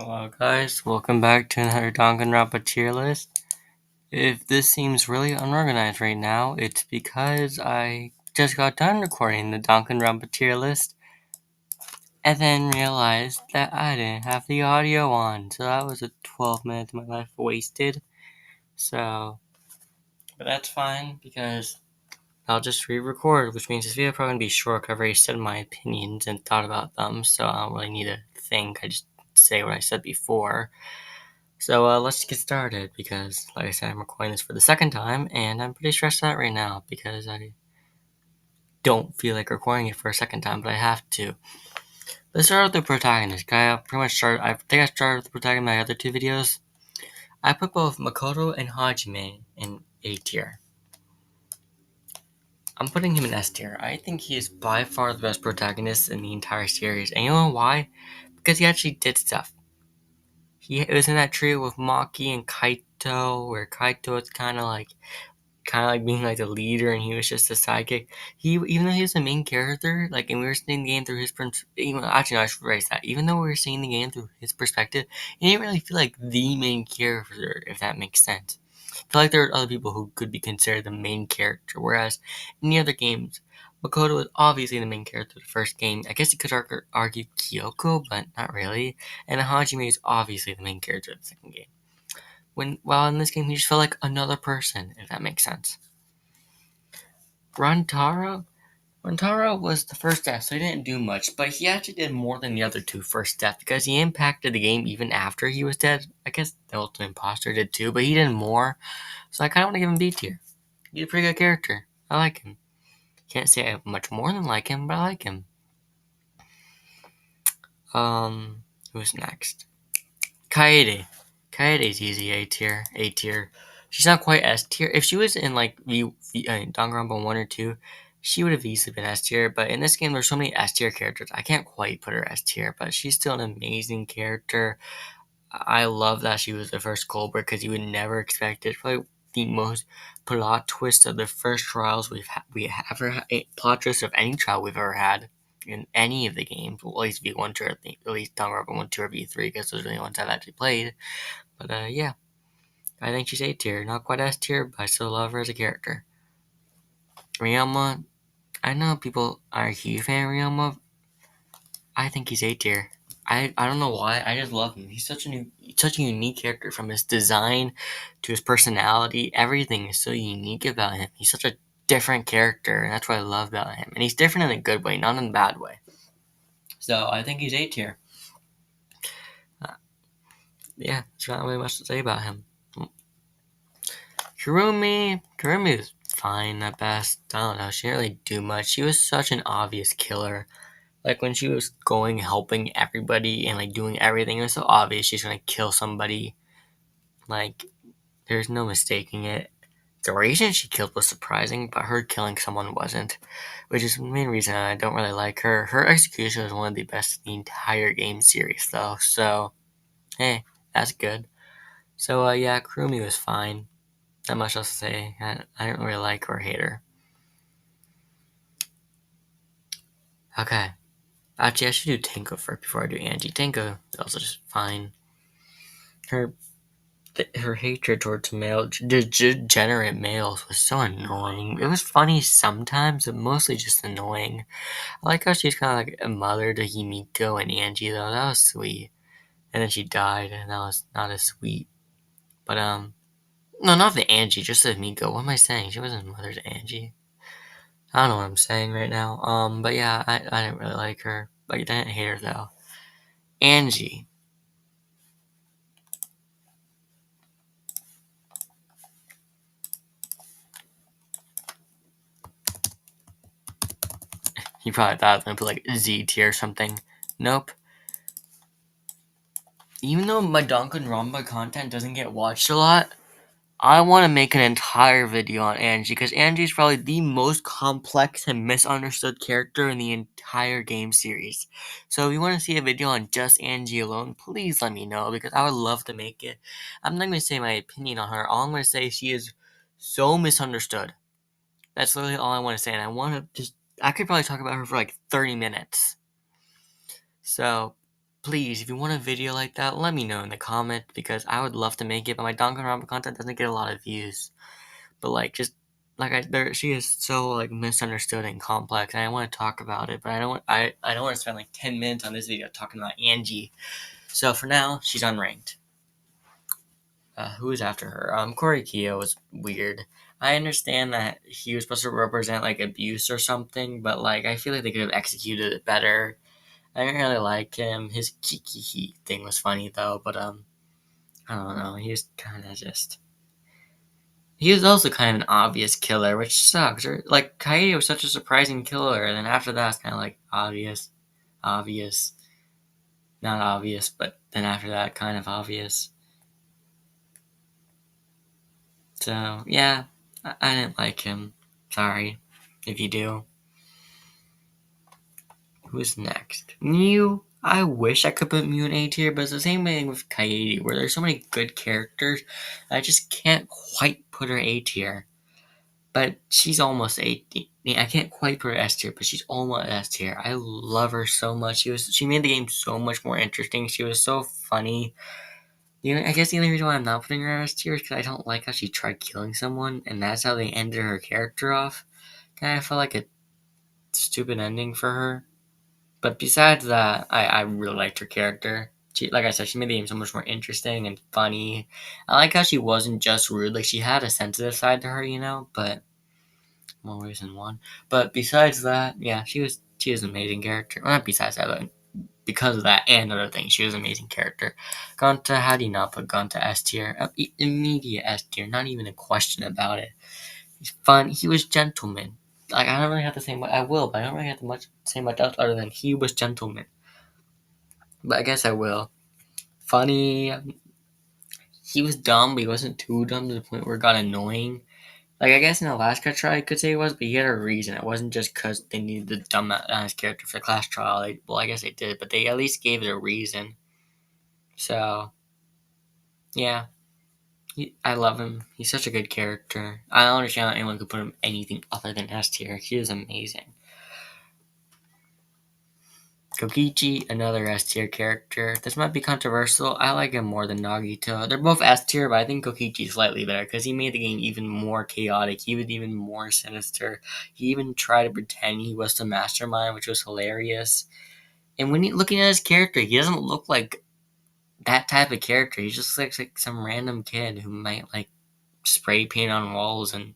Hello guys, welcome back to another Danganronpa tier list. If this seems really unorganized right now, it's because I just got done recording the Danganronpa tier list and then realized that I didn't have the audio on, so that was a 12 minutes of my life wasted. But that's fine because I'll just re-record, which means this video is probably going to be short. I've already said my opinions and thought about them, so I don't really need to think. I just say what I said before. So let's get started because, like I said, I'm recording this for the second time, and I'm pretty stressed out right now because I don't feel like recording it for a second time, but I have to. Let's start with the protagonist. I think I started with the protagonist in my other two videos. I put both Makoto and Hajime in A tier. I'm putting him in S tier. I think he is by far the best protagonist in the entire series. And you know why? Because he actually did stuff. He was in that trio with Maki and Kaito, where Kaito is kind of like being like the leader, and he was just a sidekick. Even though he was the main character, like, and we were seeing the game through his actually, no, I should raise that. Even though we were seeing the game through his perspective, he didn't really feel like the main character, if that makes sense. I feel like there are other people who could be considered the main character, whereas in the other games, Makoto was obviously the main character of the first game. I guess you could argue Kyoko, but not really. And Hajime is obviously the main character of the second game. While in this game, he just felt like another person, if that makes sense. Rantaro was the first death, so he didn't do much, but he actually did more than the other two first deaths because he impacted the game even after he was dead. I guess the Ultimate Imposter did too, but he did more, so I kind of want to give him B tier. He's a pretty good character. I like him. Can't say I much more than like him, but I like him. Who's next? Kaede. Kaede's easy A tier. A tier. She's not quite S tier. If she was in like Danganronpa 1 or 2, she would have easily been S tier. But in this game, there's so many S tier characters. I can't quite put her S tier, but she's still an amazing character. I love that she was the first Cobra because you would never expect it. Probably the most plot twist of the first trials we have ever had. Plot twist of any trial we've ever had in any of the games. Well, at least V1, 2, at least Danganronpa 1, 2, or V3 because those are the only ones I've actually played. But yeah, I think she's A tier. Not quite S tier, but I still love her as a character. Ryoma, I know people are a huge fan of Ryoma. I think he's A tier. I don't know why. I just love him. He's such a unique character, from his design to his personality. Everything is so unique about him. He's such a different character, and that's what I love about him. And he's different in a good way, not in a bad way. So I think he's A tier. Yeah, there's not really much to say about him. Kurumi is fine at best. I don't know. She didn't really do much. She was such an obvious killer. Like, when she was helping everybody, and like doing everything, it was so obvious she's gonna kill somebody. Like, there's no mistaking it. The reason she killed was surprising, but her killing someone wasn't, which is the main reason I don't really like her. Her execution was one of the best in the entire game series, though. So, hey, that's good. So, yeah, Kurumi was fine. Not much else to say. I didn't really like her or hate her. Okay. Actually, I should do Tenko first before I do Angie. Tenko is also just fine. Her hatred towards degenerate males was so annoying. It was funny sometimes, but mostly just annoying. I like how she's kind of like a mother to Himiko and Angie, though. That was sweet. And then she died, and that was not as sweet. But, no, not the Angie, just the Himiko. What am I saying? She wasn't a mother to Angie. I don't know what I'm saying right now. But yeah, I didn't really like her. Like, I didn't hate her, though. Angie. You probably thought I was gonna put like Z tier or something. Nope. Even though my Danganronpa content doesn't get watched a lot, I want to make an entire video on Angie, because Angie is probably the most complex and misunderstood character in the entire game series. So if you want to see a video on just Angie alone, please let me know, because I would love to make it. I'm not going to say my opinion on her. All I'm going to say is she is so misunderstood. That's literally all I want to say, and I could probably talk about her for like 30 minutes. So, please, if you want a video like that, let me know in the comment because I would love to make it. But my Danganronpa content doesn't get a lot of views. But like, just like she is so like misunderstood and complex, and I want to talk about it, but I don't want to spend like 10 minutes on this video talking about Angie. So for now, she's unranked. Who is after her? Corey Keogh was weird. I understand that he was supposed to represent like abuse or something, but like I feel like they could have executed it better. I didn't really like him. His kiki thing was funny though, but I don't know. He was kind of just. He was also kind of an obvious killer, which sucks. Or like Kaede was such a surprising killer, and then after that, it's kind of like obvious, not obvious, but then after that, kind of obvious. So yeah, I didn't like him. Sorry if you do. Who's next? Mew. I wish I could put Mew in A tier, but it's the same thing with Kaede, where there's so many good characters, I just can't quite put her A tier. But she's almost A. I can't quite put her S tier, but she's almost S tier. I love her so much. She made the game so much more interesting. She was so funny. I guess the only reason why I'm not putting her S tier is because I don't like how she tried killing someone, and that's how they ended her character off. Kind of felt like a stupid ending for her. But besides that, I really liked her character. Like I said, she made the game so much more interesting and funny. I like how she wasn't just rude. Like, she had a sensitive side to her, but more ways than one. But besides that, yeah, she was an amazing character. Well, not besides that, but because of that and other things, she was an amazing character. Gonta, how do you not put Gonta S tier? Immediate S tier, not even a question about it. He's fun. He was gentleman. Like, I don't really have to say much. I will, but I don't really have to say much else other than he was gentleman. But I guess I will. Funny. He was dumb, but he wasn't too dumb to the point where it got annoying. Like, I guess in the last class trial, I could say it was, but he had a reason. It wasn't just because they needed to dumb down his character for the class trial. Well, I guess they did, but they at least gave it a reason. So, yeah. I love him. He's such a good character. I don't understand how anyone could put him anything other than S tier. He is amazing. Kokichi, another S tier character. This might be controversial. I like him more than Nagito. They're both S tier, but I think Kokichi is slightly better because he made the game even more chaotic. He was even more sinister. He even tried to pretend he was the mastermind, which was hilarious. And when you looking at his character, he doesn't look like that type of character. He just looks like some random kid who might like spray paint on walls and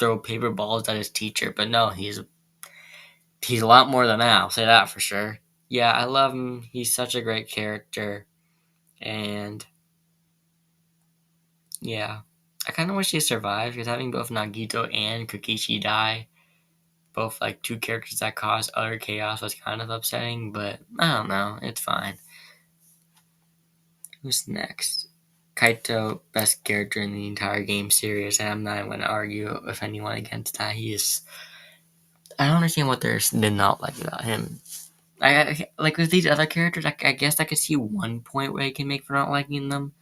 throw paper balls at his teacher. But no, he's a lot more than that. I'll say that for sure. Yeah, I love him. He's such a great character. And yeah, I kind of wish he survived because having both Nagito and Kokichi die, both like two characters that caused utter chaos, was kind of upsetting. But I don't know. It's fine. Who's next? Kaito, best character in the entire game series, and I'm not going to argue with anyone against that. He is. I don't understand what they did not like about him. I like with these other characters. I guess I could see one point where I can make for not liking them.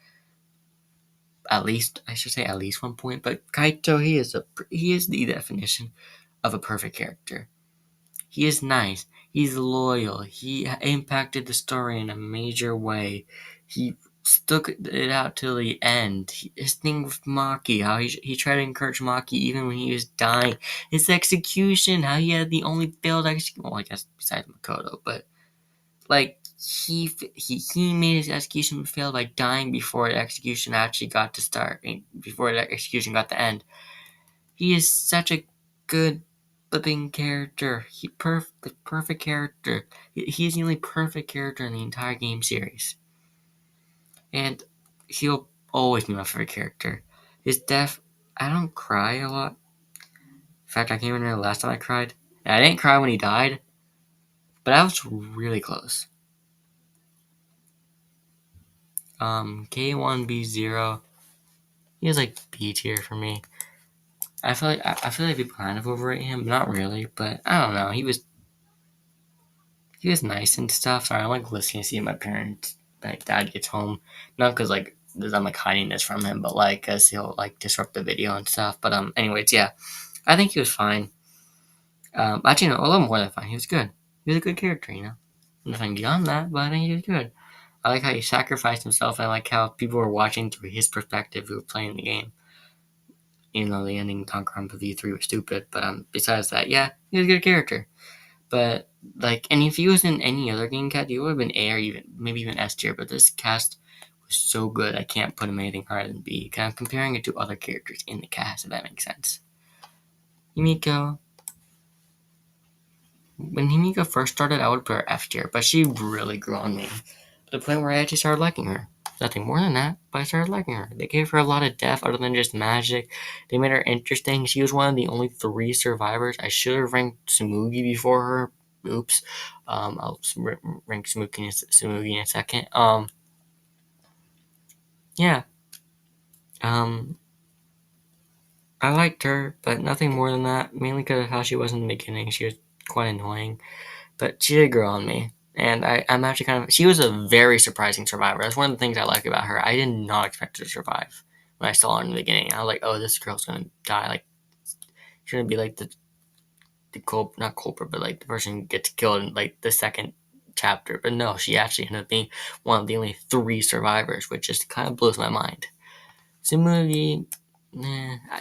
At least I should say at least one point. But Kaito, he is the definition of a perfect character. He is nice. He's loyal. He impacted the story in a major way. He stuck it out till the end. His thing with Maki, how he tried to encourage Maki even when he was dying. His execution, how he had the only failed execution. Well, I guess besides Makoto, but like he made his execution fail by dying before the execution actually got to start, before the execution got to end. He is such a good flipping character. Perfect character. He is the only perfect character in the entire game series, and he'll always be my favorite character. His death, I don't cry a lot. In fact, I can't remember the last time I cried. And I didn't cry when he died, but I was really close. K1B0. He was like B tier for me. I feel like people kind of overrate him. Not really, but I don't know. He was nice and stuff. Sorry, I'm like listening to see my parents, my dad gets home. Not because like I'm like hiding this from him, but like because he'll like disrupt the video and stuff. But anyways, yeah, I think he was fine. Actually, no, a little more than fine. He was good. He was a good character. Nothing beyond that, but I think he was good. I like how he sacrificed himself. I like how people were watching through his perspective who were playing the game. Even though the ending Danganronpa V3 was stupid, but besides that, yeah, he was a good character. But like, and if he was in any other game cast, he would have been A or even maybe even S tier. But this cast was so good, I can't put him anything higher than B. Kind of comparing it to other characters in the cast, if that makes sense. Himiko, when Himiko first started, I would put her F tier, but she really grew on me to the point where I actually started liking her. Nothing more than that, but I started liking her. They gave her a lot of depth other than just magic. They made her interesting. She was one of the only 3 survivors. I should have ranked Tsumugi before her. Oops. I'll rank Tsumugi in a second. Yeah. Um, I liked her, but nothing more than that. Mainly because of how she was in the beginning. She was quite annoying. But she did grow on me. And I'm actually she was a very surprising survivor. That's one of the things I like about her. I did not expect her to survive when I saw her in the beginning. I was like, oh, this girl's gonna die. Like, she's gonna be like not culprit, but like the person who gets killed in like the second chapter. But no, she actually ended up being one of the only 3 survivors, which just kind of blows my mind. Similarly,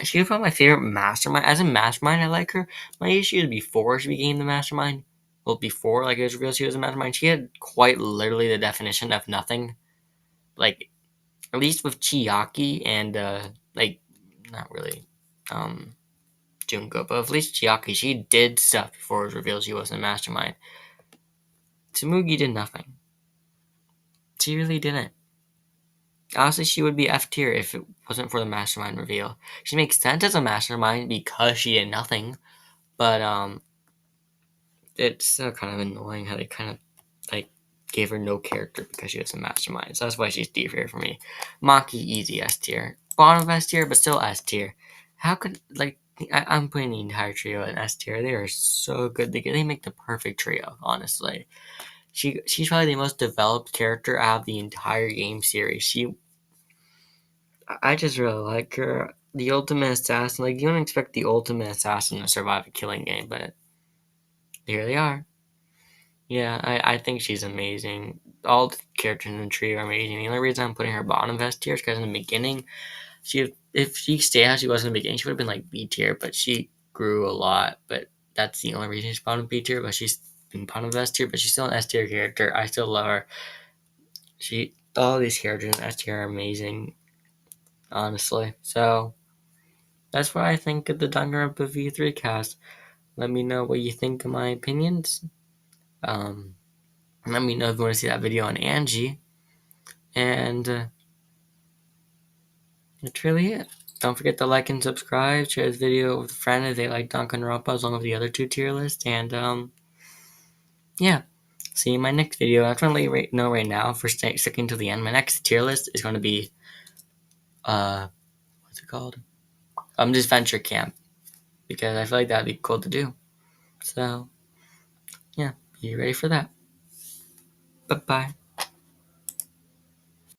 she was probably my favorite mastermind. As a mastermind, I like her. My issue is before she became the mastermind. Well, before like it was revealed she was a mastermind, she had quite literally the definition of nothing. Like at least with Chiaki and like not really Junko, but at least Chiaki, she did stuff before it was revealed she wasn't a mastermind. Tsumugi did nothing. She really didn't. Honestly, she would be F tier if it wasn't for the mastermind reveal. She makes sense as a mastermind because she did nothing, but it's still kind of annoying how they kind of like gave her no character because she was a mastermind. So that's why she's D tier for me. Maki easy S tier, bottom of S tier, but still S tier. How could like I'm putting the entire trio in S tier. They are so good. They make the perfect trio. Honestly, she's probably the most developed character out of the entire game series. I just really like her. The ultimate assassin. Like you don't expect the ultimate assassin to survive a killing game, but here they are. Yeah, I think she's amazing. All the characters in the tree are amazing. The only reason I'm putting her bottom of S tier is because in the beginning, if she stayed how she was in the beginning, she would have been like B tier, but she grew a lot. But that's the only reason she's bottom B tier. But she's been bottom of S tier, but she's still an S tier character. I still love her. All these characters in S tier are amazing, honestly. So that's what I think of the Danganronpa V3 cast. Let me know what you think of my opinions. Um, Let me know if you want to see that video on Angie. And that's really it. Don't forget to like and subscribe. Share this video with a friend if they like Danganronpa, as long as the other 2 tier lists. And yeah, see you in my next video. I'm trying to let you know right now for sticking to the end. My next tier list is going to be what's it called? Just Venture Camp, because I feel like that'd be cool to do. So yeah, be ready for that. Bye bye.